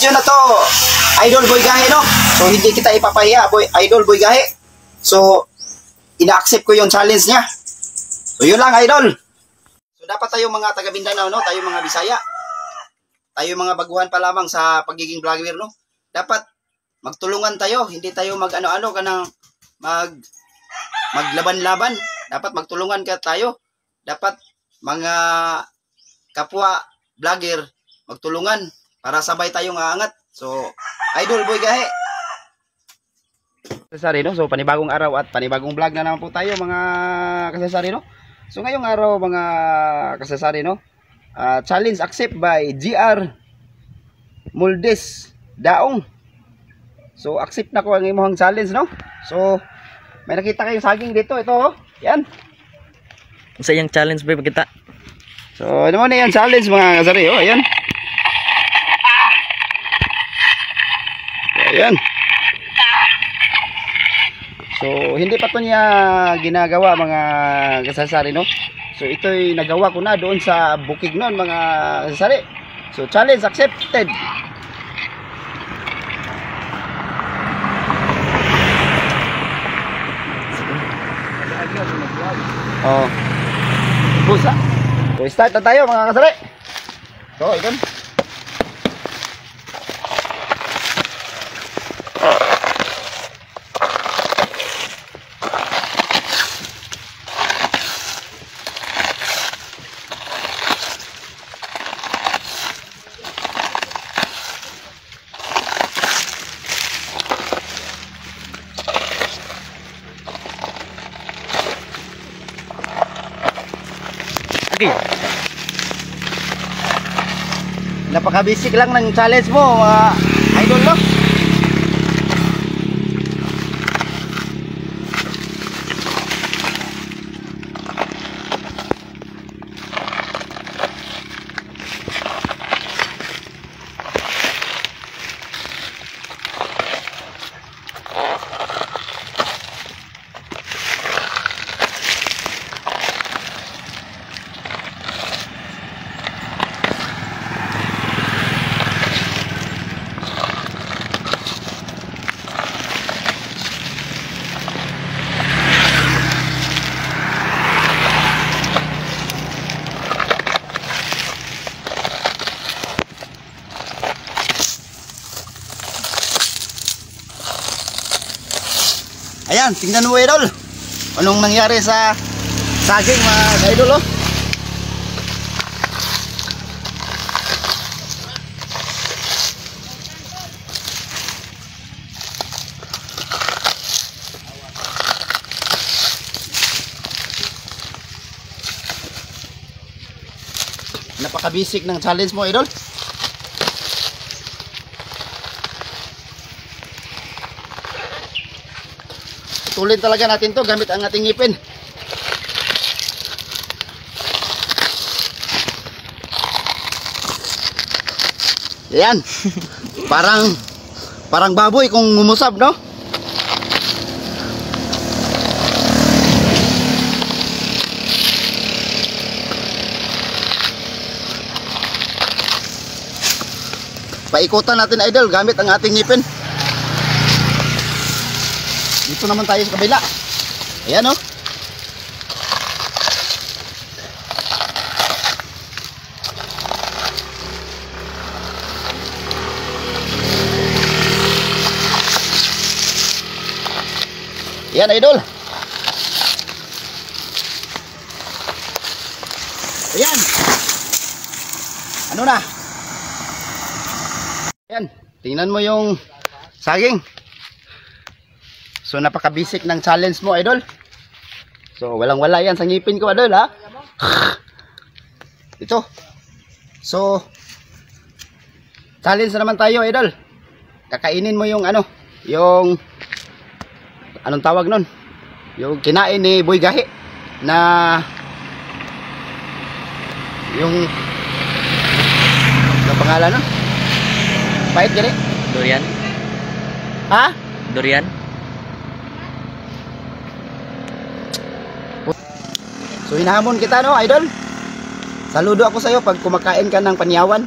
video na to, Idol Boy Gahe, no? So hindi kita ipapahiya, Idol Boy Gahe. So ina-accept ko yung challenge niya. So yun lang, Idol. So dapat tayo mga taga Mindanao, no? Tayo mga Bisaya. Tayo mga baguhan pa lamang sa pagiging vlogger, no? Dapat magtulungan tayo, hindi tayo mag-ano-ano kanang maglaban-laban. Dapat magtulungan ka tayo. Dapat mga kapwa vlogger magtulungan para sabay tayong aangat. So, Idol Boy Gahe. Kasari, no? So, panibagong araw at panibagong vlog na naman po tayo, mga kasasari, no? So, ngayong araw, mga kasasari, no? Challenge accept by GR Muldes Daong. So, accept na ko ang imong challenge, no? So, may nakita kayong saging dito. Ito, oh. Yan. Sa yung challenge ba kita? So, ano na yan challenge, mga kasari, oh. Ayan. Ayan. So, hindi pa to niya ginagawa, mga kasasari, no? So, ito'y nagawa ko na doon sa Bukidnon, mga kasasari. So, challenge accepted. Oh. Busa. So, start na tayo, mga kasasari. So, ito. Okay. Napaka-basic lang ng challenge mo, Idol, no? Ayan, tingnan mo, Idol. Anong nangyari sa saging, mga Idol, oh. Napaka-basic ng challenge mo, Idol. Tulin talaga natin to gamit ang ating ngipin. Ayan. Parang baboy kung ngumusap, no? Paikutan natin, Idol, gamit ang ating ngipin. Dito naman tayo sa kabila. Ayan, oh. Ayan, Idol. Ayan. Ano na? Ayan. Tingnan mo yung saging. So, napaka-basic ng challenge mo, Idol. So, walang-wala yan sa ngipin ko, Idol, ha? Ito. So, challenge na naman tayo, Idol. Kakainin mo yung ano, yung anong tawag nun? Yung kinain ni Boy Gahe na yung ano pangalan nun? Pahit gani? Durian. Ha? Durian. So hinahamon kita, no, Idol. Saludo ako sa iyo pag kumakain ka ng panyawan.